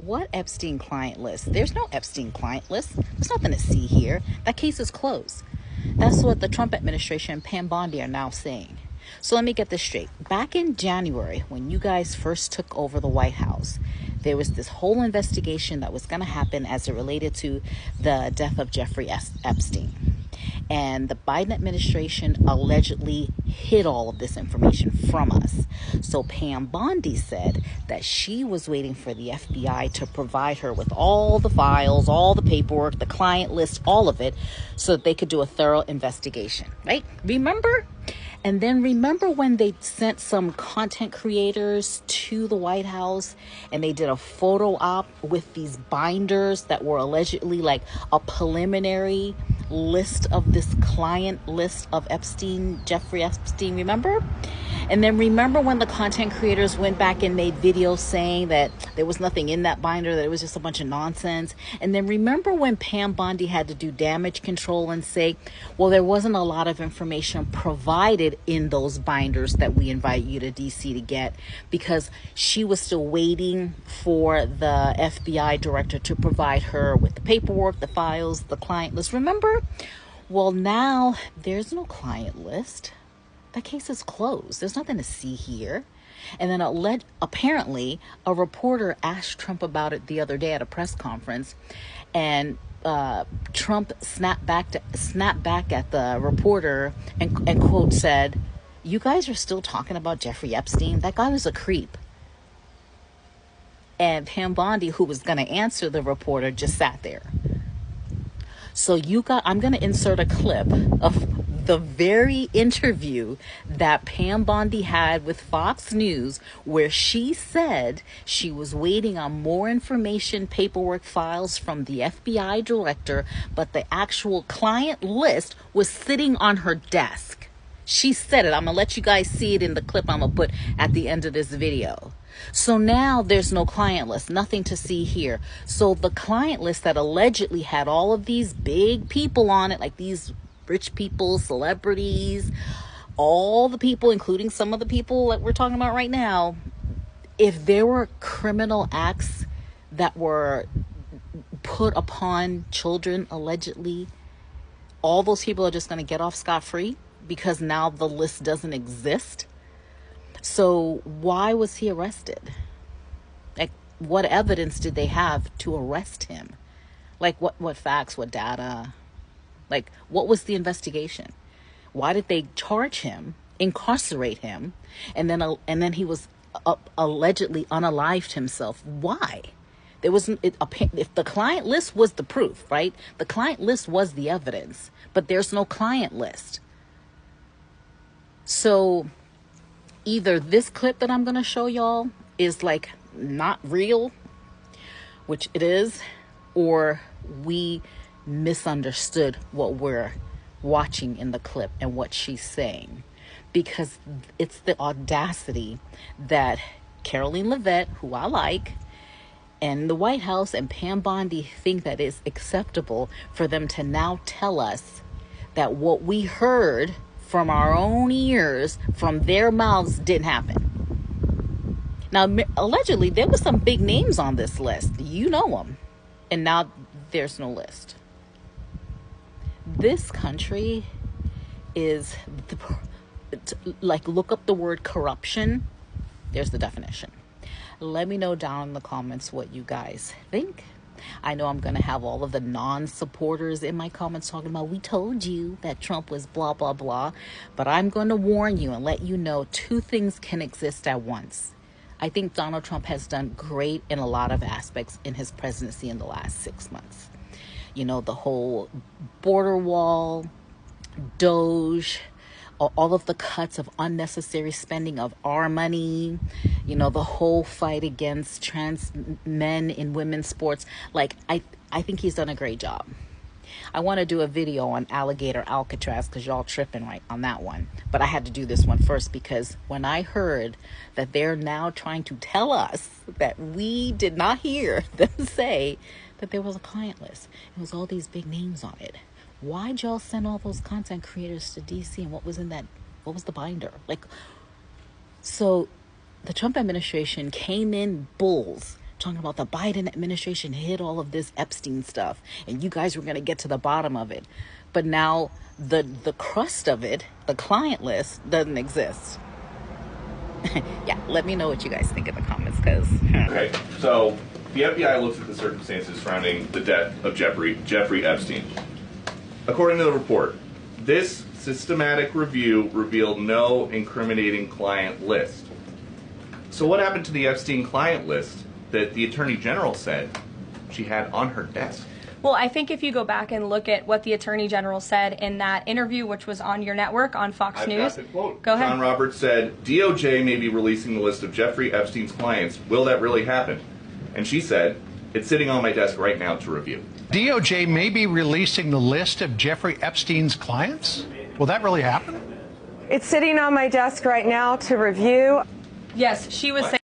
What Epstein client list? There's no Epstein client list. There's nothing to see here. That case is closed. That's what the Trump administration and Pam Bondi are now saying. So let me get this straight. Back in January, when you guys first took over the White House, there was this whole investigation that was going to happen as it related to the death of Jeffrey Epstein. And the Biden administration allegedly hid all of this information from us. So Pam Bondi said that she was waiting for the FBI to provide her with all the files, all the paperwork, the client list, all of it, so that they could do a thorough investigation, right? Remember? And then remember when they sent some content creators to the White House and they did a photo op with these binders that were allegedly like a preliminary list of this client list of Jeffrey Epstein, remember? And then remember when the content creators went back and made videos saying that there was nothing in that binder, that it was just a bunch of nonsense. And then remember when Pam Bondi had to do damage control and say, well, there wasn't a lot of information provided in those binders that we invite you to DC to get, because she was still waiting for the FBI director to provide her with the paperwork, the files, the client list. Remember? Well, now there's no client list. That case is closed. There's nothing to see here. And then apparently a reporter asked Trump about it the other day at a press conference, and Trump snapped back at the reporter and quote said, "You guys are still talking about Jeffrey Epstein? That guy was a creep." And Pam Bondi, who was going to answer the reporter, just sat there. So I'm going to insert a clip of the very interview that Pam Bondi had with Fox News, where she said she was waiting on more information, paperwork, files from the FBI director, but the actual client list was sitting on her desk. She said it. I'm going to let you guys see it in the clip I'm going to put at the end of this video. So now there's no client list, nothing to see here. So the client list that allegedly had all of these big people on it, like these rich people, celebrities, all the people, including some of the people that we're talking about right now, if there were criminal acts that were put upon children, allegedly, all those people are just going to get off scot-free because now the list doesn't exist. So why was he arrested? Like, what evidence did they have to arrest him? Like, what facts, what data? Like, what was the investigation? Why did they charge him, incarcerate him, and then he was allegedly unalived himself? Why? There wasn't. If the client list was the proof, right? The client list was the evidence, but there's no client list. So either this clip that I'm going to show y'all is like not real, which it is, or we misunderstood what we're watching in the clip and what she's saying, because it's the audacity that Caroline Leavitt, who I like, and the White House and Pam Bondi think that it's acceptable for them to now tell us that what we heard from our own ears, from their mouths, didn't happen. Now, allegedly, there were some big names on this list. You know them. And now there's no list. This country is, like, look up the word corruption. There's the definition. Let me know down in the comments what you guys think. I know I'm going to have all of the non-supporters in my comments talking about, we told you that Trump was blah, blah, blah. But I'm going to warn you and let you know two things can exist at once. I think Donald Trump has done great in a lot of aspects in his presidency in the last 6 months. You know, the whole border wall, DOJ, all of the cuts of unnecessary spending of our money, you know, the whole fight against trans men in women's sports. Like, I think he's done a great job. I want to do a video on alligator Alcatraz because y'all tripping right on that one. But I had to do this one first because when I heard that they're now trying to tell us that we did not hear them say that there was a client list, it was all these big names on it. Why'd y'all send all those content creators to DC, and what was in that? What was the binder? Like, so the Trump administration came in bulls talking about the Biden administration hid all of this Epstein stuff and you guys were going to get to the bottom of it. But now the crust of it, the client list, doesn't exist. Yeah, let me know what you guys think in the comments, because... Okay, so the FBI looks at the circumstances surrounding the death of Jeffrey Epstein. According to the report, this systematic review revealed no incriminating client list. So what happened to the Epstein client list that the Attorney General said she had on her desk? Well, I think if you go back and look at what the Attorney General said in that interview, which was on your network, on Fox News. Got the quote. Go ahead. John Roberts said, DOJ may be releasing the list of Jeffrey Epstein's clients. Will that really happen? And she said, it's sitting on my desk right now to review. DOJ may be releasing the list of Jeffrey Epstein's clients? Will that really happen? It's sitting on my desk right now to review. Yes, she was saying.